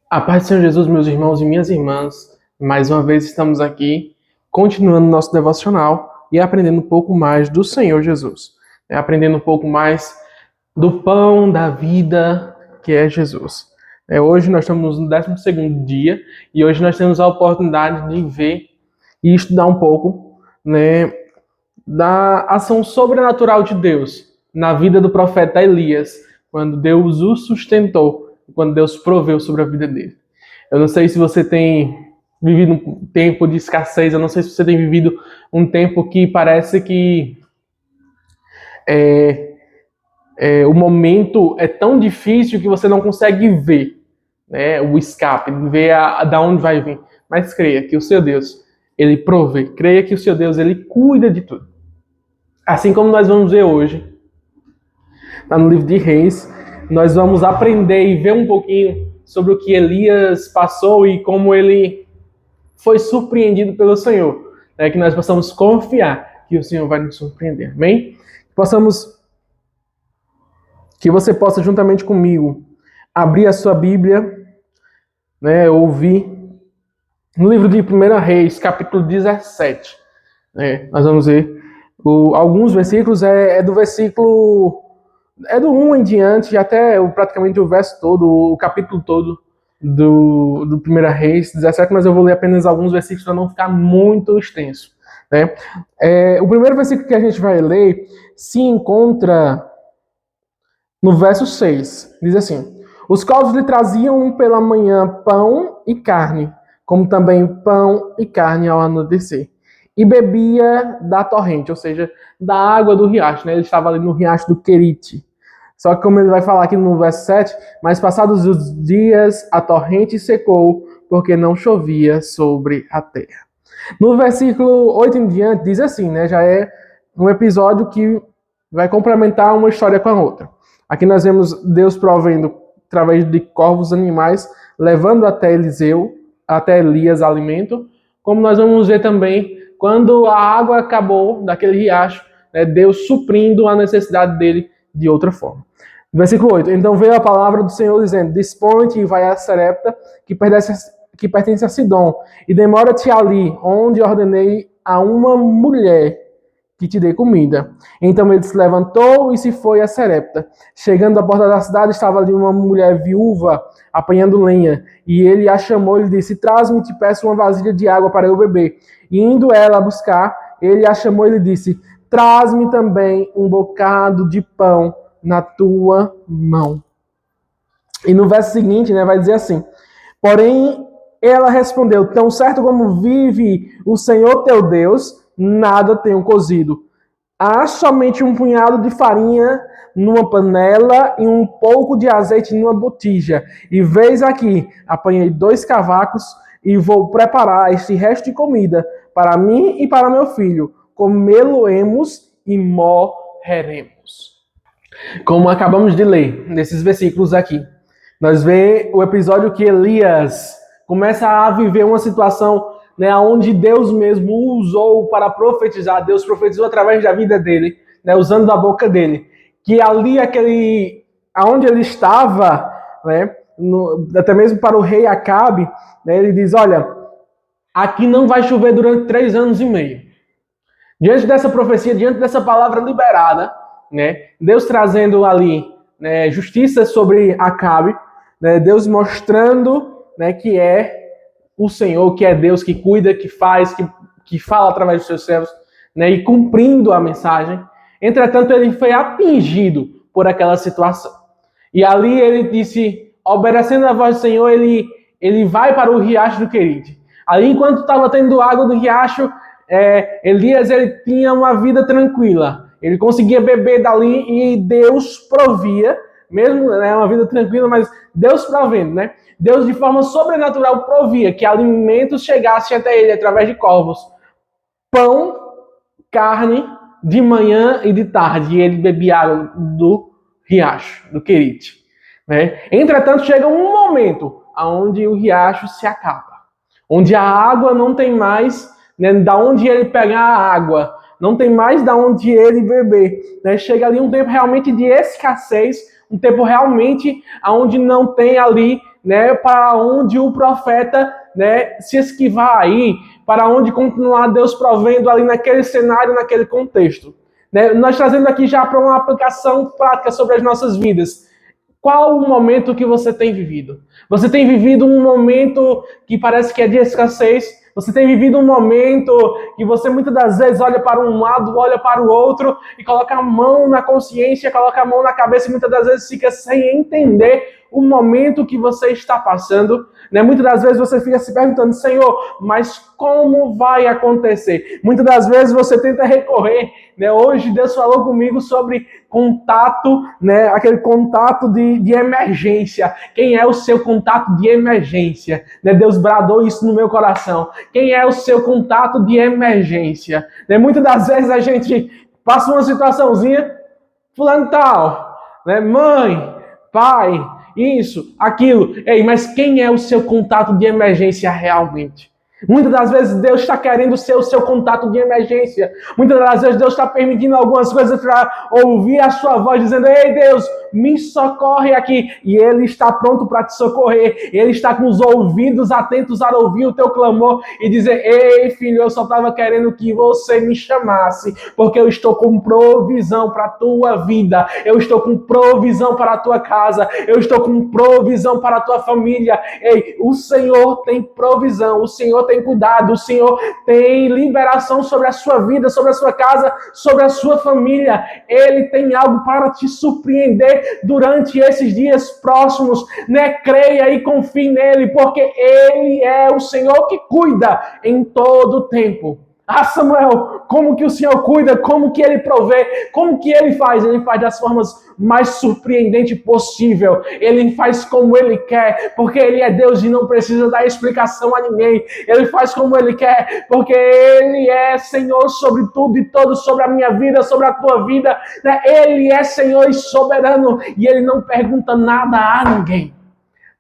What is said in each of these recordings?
A paz do Senhor Jesus, meus irmãos e minhas irmãs, mais uma vez estamos aqui, continuando nosso devocional e aprendendo um pouco mais do Senhor Jesus, aprendendo um pouco mais do pão da vida que é Jesus. Hoje nós estamos no 12º dia e hoje nós temos a oportunidade de ver e estudar um pouco, da ação sobrenatural de Deus na vida do profeta Elias, quando Deus o sustentou, quando Deus proveu sobre a vida dele. Eu não sei se você tem vivido um tempo de escassez, eu não sei se você tem vivido um tempo que parece que o momento é tão difícil que você não consegue ver, o escape, ver da onde vai vir. Mas creia que o seu Deus, ele provê. Creia que o seu Deus, ele cuida de tudo. Assim como nós vamos ver hoje, lá no livro de Reis, nós vamos aprender e ver um pouquinho sobre o que Elias passou e como ele foi surpreendido pelo Senhor. Que nós possamos confiar que o Senhor vai nos surpreender. Amém? Que você possa, juntamente comigo, abrir a sua Bíblia, ouvir no livro de 1 Reis, capítulo 17. Nós vamos ver alguns versículos, do versículo... do 1 em diante, até praticamente o verso todo, o capítulo todo do 1 Reis 17, mas eu vou ler apenas alguns versículos para não ficar muito extenso. O primeiro versículo que a gente vai ler se encontra no verso 6. Diz assim: os corvos lhe traziam pela manhã pão e carne, como também pão e carne ao anoitecer. E bebia da torrente, ou seja, da água do riacho. Ele estava ali no riacho do Querite. Só que como ele vai falar aqui no verso 7, mas passados os dias a torrente secou, porque não chovia sobre a terra. No versículo 8 em diante diz assim, já é um episódio que vai complementar uma história com a outra. Aqui nós vemos Deus provendo através de corvos animais, levando até Elias alimento, como nós vamos ver também quando a água acabou daquele riacho, Deus suprindo a necessidade dele de outra forma. Versículo 8. Então veio a palavra do Senhor dizendo: dispõe-te e vai a Sarepta, que pertence a Sidom, e demora-te ali, onde ordenei a uma mulher que te dê comida. Então ele se levantou e se foi a Sarepta. Chegando à porta da cidade, estava ali uma mulher viúva apanhando lenha. E ele a chamou e lhe disse: traz-me, te peço, uma vasilha de água para eu beber. E indo ela a buscar, ele a chamou e lhe disse: traz-me também um bocado de pão na tua mão. E no verso seguinte, vai dizer assim: porém, ela respondeu: tão certo como vive o Senhor teu Deus, nada tenho cozido. Há somente um punhado de farinha numa panela e um pouco de azeite numa botija. E veis aqui, apanhei 2 cavacos e vou preparar este resto de comida para mim e para meu filho. Comê-lo-emos e morreremos. Como acabamos de ler nesses versículos aqui, nós vemos o episódio que Elias começa a viver uma situação onde Deus mesmo o usou para profetizar. Deus profetizou através da vida dele, usando a boca dele. Que ali, aonde ele estava, até mesmo para o rei Acabe, ele diz: olha, aqui não vai chover durante 3 anos e meio. Diante dessa profecia, diante dessa palavra liberada, Deus trazendo ali justiça sobre Acabe, Deus mostrando que é o Senhor, que é Deus que cuida, que faz, que fala através dos seus servos, e cumprindo a mensagem. Entretanto, ele foi atingido por aquela situação. E ali ele disse, obedecendo a voz do Senhor, ele vai para o riacho do Querite. Ali, enquanto estava tendo água do riacho, Elias ele tinha uma vida tranquila. Ele conseguia beber dali e Deus provia, mesmo uma vida tranquila, mas Deus provendo, Deus de forma sobrenatural provia que alimentos chegassem até ele através de corvos. Pão, carne, de manhã e de tarde. E ele bebia água do riacho, do Querite. Entretanto, chega um momento onde o riacho se acaba. Onde a água não tem mais, da onde ele pegar a água. Não tem mais da onde ele beber. Chega ali um tempo realmente de escassez, um tempo realmente onde não tem ali né, para onde o profeta, né, se esquivar aí, para onde continuar Deus provendo ali naquele cenário, naquele contexto. Né? Nós trazendo aqui já para uma aplicação prática sobre as nossas vidas. Qual o momento que você tem vivido? Você tem vivido um momento que parece que é de escassez? Você tem vivido um momento que você muitas das vezes olha para um lado, olha para o outro e coloca a mão na consciência, coloca a mão na cabeça e muitas das vezes fica sem entender o momento que você está passando, né? Muitas das vezes você fica se perguntando, Senhor, mas como vai acontecer? Muitas das vezes você tenta recorrer, né? Hoje Deus falou comigo sobre contato, né? Aquele contato de emergência. Quem é o seu contato de emergência? Né? Deus bradou isso no meu coração. Quem é o seu contato de emergência? Né? Muitas das vezes a gente passa uma situaçãozinha, fulano tal, né? Mãe, pai, isso, aquilo. Ei, mas quem é o seu contato de emergência realmente? Muitas das vezes Deus está querendo ser o seu contato de emergência. Muitas das vezes Deus está permitindo algumas coisas para ouvir a sua voz dizendo, ei Deus, me socorre aqui. E Ele está pronto para te socorrer. Ele está com os ouvidos atentos a ouvir o teu clamor e dizer, ei filho, eu só estava querendo que você me chamasse, porque eu estou com provisão para a tua vida. Eu estou com provisão para a tua casa. Eu estou com provisão para a tua família. Ei, o Senhor tem provisão. O Senhor tem cuidado, o Senhor tem liberação sobre a sua vida, sobre a sua casa, sobre a sua família. Ele tem algo para te surpreender durante esses dias próximos, né? Creia e confie nele, porque ele é o Senhor que cuida em todo o tempo. Ah, Samuel, como que o Senhor cuida, como que Ele provê, como que Ele faz? Ele faz das formas mais surpreendentes possível. Ele faz como Ele quer, porque Ele é Deus e não precisa dar explicação a ninguém. Ele faz como Ele quer, porque Ele é Senhor sobre tudo e todos, sobre a minha vida, sobre a tua vida. Ele é Senhor e soberano e Ele não pergunta nada a ninguém.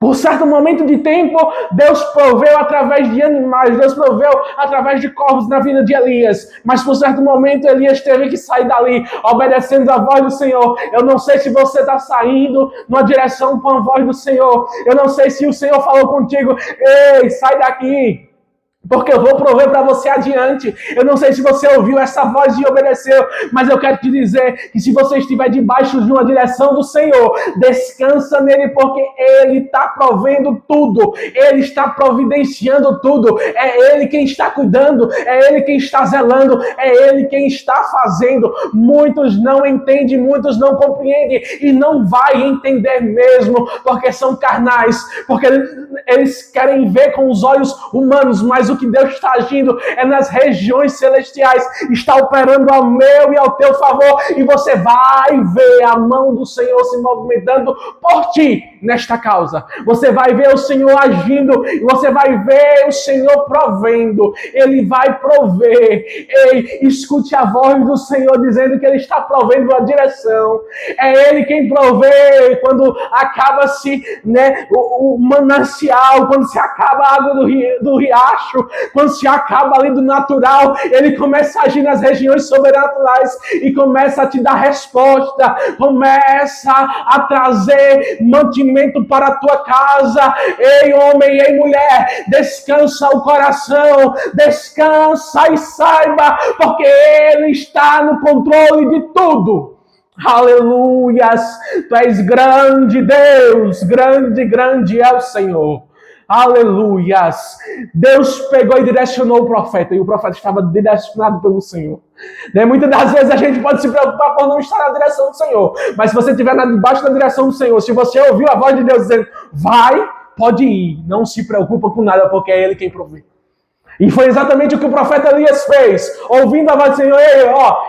Por certo momento de tempo, Deus proveu através de animais, Deus proveu através de corvos na vida de Elias. Mas por certo momento, Elias teve que sair dali, obedecendo a voz do Senhor. Eu não sei se você está saindo numa direção com a voz do Senhor. Eu não sei se o Senhor falou contigo, ei, sai daqui, porque eu vou prover para você adiante. Eu não sei se você ouviu essa voz e obedeceu, mas eu quero te dizer que se você estiver debaixo de uma direção do Senhor, descansa nele, porque Ele está provendo tudo. Ele está providenciando tudo. É Ele quem está cuidando, é Ele quem está zelando, é Ele quem está fazendo. Muitos não entendem, muitos não compreendem e não vai entender mesmo, porque são carnais, porque eles querem ver com os olhos humanos, mas o que Deus está agindo é nas regiões celestiais, está operando ao meu e ao teu favor, e você vai ver a mão do Senhor se movimentando por ti nesta causa. Você vai ver o Senhor agindo, e você vai ver o Senhor provendo. Ele vai prover. Ei, escute a voz do Senhor dizendo que Ele está provendo a direção. É Ele quem provê quando acaba-se, né, o manancial, quando se acaba a água do riacho, quando se acaba ali do natural, Ele começa a agir nas regiões sobrenaturais e começa a te dar resposta, começa a trazer mantimento para a tua casa. Ei, homem, ei, mulher, descansa o coração, descansa e saiba, porque Ele está no controle de tudo. Aleluias, Tu és grande, Deus, grande, grande é o Senhor. Aleluias. Deus pegou e direcionou o profeta, e o profeta estava direcionado pelo Senhor. Muitas das vezes a gente pode se preocupar por não estar na direção do Senhor, mas se você estiver debaixo da direção do Senhor, se você ouviu a voz de Deus dizendo, vai, pode ir, não se preocupa com nada, porque é Ele quem provê. E foi exatamente o que o profeta Elias fez, ouvindo a voz do Senhor. Ei,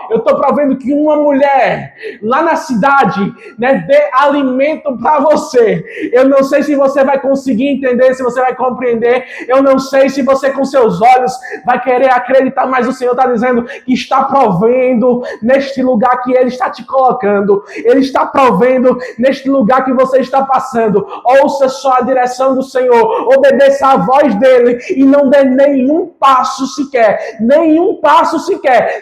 eu estou provendo que uma mulher lá na cidade, né, dê alimento para você. Eu não sei se você vai conseguir entender, se você vai compreender. Eu não sei se você com seus olhos vai querer acreditar, mas o Senhor está dizendo que está provendo neste lugar que Ele está te colocando. Ele está provendo neste lugar que você está passando. Ouça só a direção do Senhor, obedeça a voz dEle e não dê nenhum passo sequer,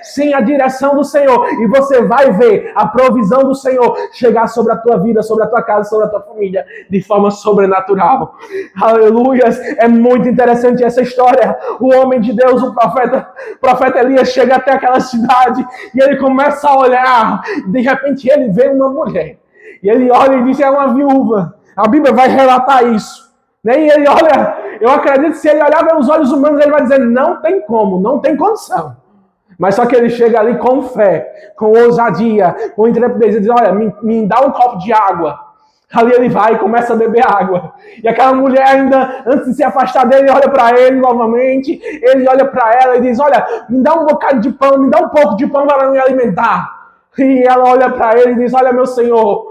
sem a direção do Senhor. E você vai ver a provisão do Senhor chegar sobre a tua vida, sobre a tua casa, sobre a tua família, de forma sobrenatural. Aleluias! É muito interessante essa história. O homem de Deus, o profeta Elias, chega até aquela cidade e ele começa a olhar. De repente ele vê uma mulher. E ele olha e diz: é uma viúva. A Bíblia vai relatar isso. E ele olha, eu acredito que se ele olhar pelos olhos humanos, ele vai dizer: não tem como, não tem condição. Mas só que ele chega ali com fé, com ousadia, com intrepidez. Ele diz: olha, me dá um copo de água. Ali ele vai e começa a beber água. E aquela mulher ainda, antes de se afastar dele, olha para ele novamente. Ele olha para ela e diz: olha, me dá um bocado de pão, me dá um pouco de pão para me alimentar. E ela olha para ele e diz: olha, meu Senhor,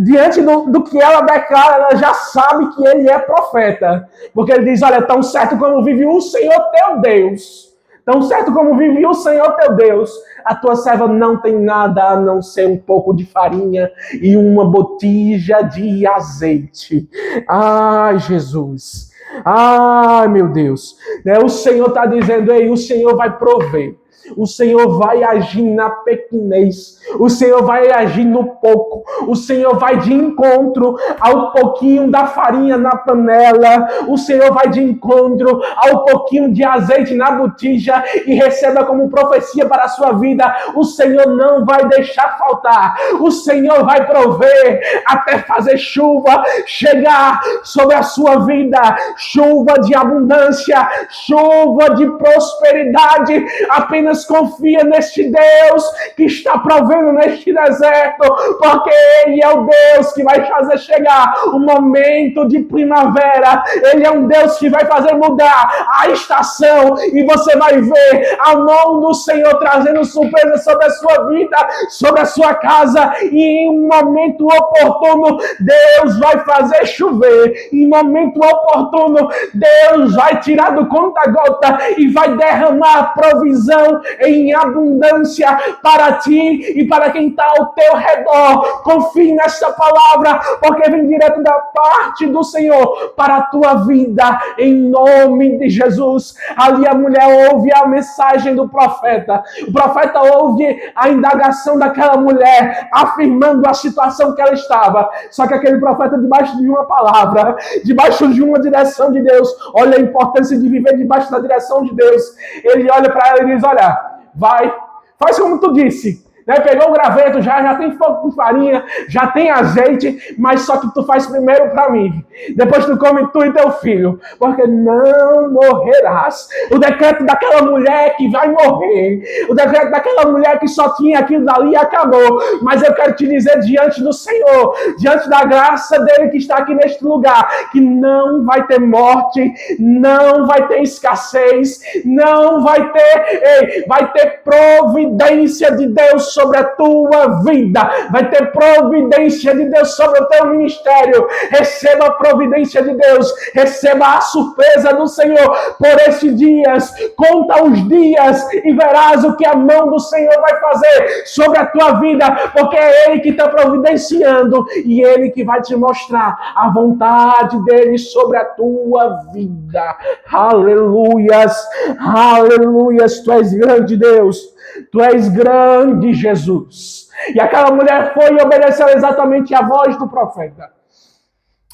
diante do que ela declara, ela já sabe que ele é profeta. Porque ele diz: olha, tão certo como vive o Senhor teu Deus, tão certo como vive o Senhor teu Deus, a tua serva não tem nada a não ser um pouco de farinha e uma botija de azeite. Ai, Jesus. Ai, meu Deus. O Senhor está dizendo: ei, o Senhor vai prover. O Senhor vai agir na pequenez. O Senhor vai agir no pouco. O Senhor vai de encontro ao pouquinho da farinha na panela. O Senhor vai de encontro ao pouquinho de azeite na botija. E receba como profecia para a sua vida: o Senhor não vai deixar faltar. O Senhor vai prover até fazer chuva chegar sobre a sua vida. Chuva de abundância, chuva de prosperidade. Apenas confia neste Deus que está provendo neste deserto, porque Ele é o Deus que vai fazer chegar o momento de primavera. Ele é um Deus que vai fazer mudar a estação, e você vai ver a mão do Senhor trazendo surpresa sobre a sua vida, sobre a sua casa, e em um momento oportuno Deus vai fazer chover. Em momento oportuno Deus vai tirar do conta-gota e vai derramar provisão em abundância para ti e para quem está ao teu redor. Confie nessa palavra, porque vem direto da parte do Senhor para a tua vida, em nome de Jesus. Ali a mulher ouve a mensagem do profeta. O profeta ouve a indagação daquela mulher, afirmando a situação que ela estava. Só que aquele profeta, debaixo de uma palavra, debaixo de uma direção de Deus, olha a importância de viver debaixo da direção de Deus. Ele olha para ela e diz: olha, vai, faz como tu disse. Pegou o graveto, já tem fogo com farinha, já tem azeite, mas só que tu faz primeiro para mim. Depois tu come tu e teu filho, porque não morrerás. O decreto daquela mulher que vai morrer, o decreto daquela mulher que só tinha aquilo dali e acabou. Mas eu quero te dizer diante do Senhor, diante da graça dele que está aqui neste lugar, que não vai ter morte, não vai ter escassez, não vai ter, vai ter providência de Deus sobre a tua vida, vai ter providência de Deus sobre o teu ministério. Receba a providência de Deus, receba a surpresa do Senhor por esses dias. Conta os dias e verás o que a mão do Senhor vai fazer sobre a tua vida, porque é Ele que está providenciando e Ele que vai te mostrar a vontade dEle sobre a tua vida. Aleluias, aleluias, tu és grande, Deus. Tu és grande, Jesus. E aquela mulher foi e obedeceu exatamente a voz do profeta.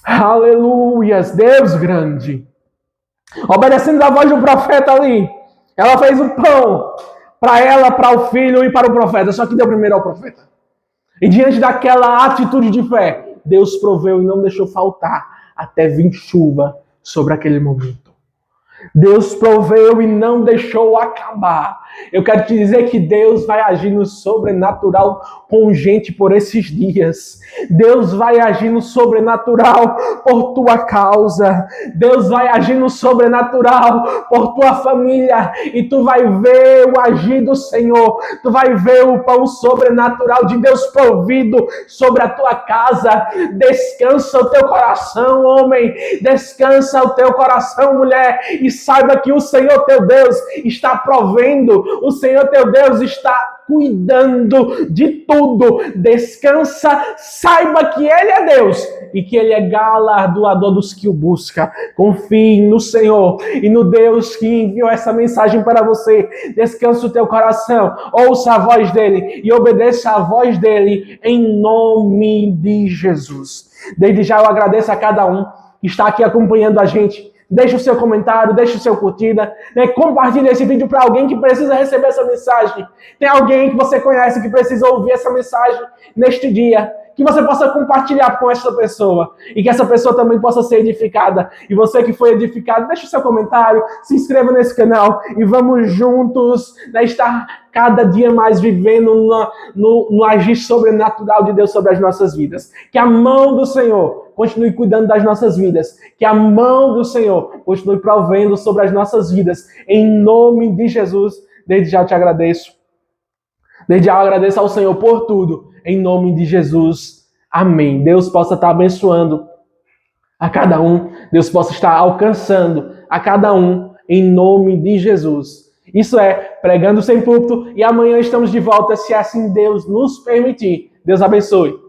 Aleluias, Deus grande. Obedecendo a voz do profeta ali, ela fez o pão para ela, para o filho e para o profeta. Só que deu primeiro ao profeta. E diante daquela atitude de fé, Deus proveu e não deixou faltar até vir chuva sobre aquele momento. Deus proveu e não deixou acabar. Eu quero te dizer que Deus vai agir no sobrenatural com gente por esses dias. Deus vai agir no sobrenatural por tua causa. Deus vai agir no sobrenatural por tua família. E tu vai ver o agir do Senhor. Tu vai ver o pão sobrenatural de Deus provido sobre a tua casa. Descansa o teu coração, homem. Descansa o teu coração, mulher. E saiba que o Senhor teu Deus está provendo. O Senhor teu Deus está cuidando de tudo. Descansa, saiba que Ele é Deus e que Ele é galardoador dos que o buscam. Confie no Senhor e no Deus que enviou essa mensagem para você. Descansa o teu coração, ouça a voz dEle e obedeça a voz dEle em nome de Jesus. Desde já eu agradeço a cada um que está aqui acompanhando a gente. Deixe o seu comentário, deixe o seu curtida, né? Compartilhe esse vídeo para alguém que precisa receber essa mensagem. Tem alguém que você conhece que precisa ouvir essa mensagem neste dia. Que você possa compartilhar com essa pessoa e que essa pessoa também possa ser edificada. E você que foi edificado, deixe o seu comentário, se inscreva nesse canal e vamos juntos, né, estar cada dia mais vivendo no agir sobrenatural de Deus sobre as nossas vidas. Que a mão do Senhor continue cuidando das nossas vidas. Que a mão do Senhor continue provendo sobre as nossas vidas. Em nome de Jesus, desde já eu te agradeço. Desde já eu agradeço ao Senhor por tudo. Em nome de Jesus. Amém. Deus possa estar abençoando a cada um. Deus possa estar alcançando a cada um. Em nome de Jesus. Isso é Pregando Sem Púlpito. E amanhã estamos de volta, se assim Deus nos permitir. Deus abençoe.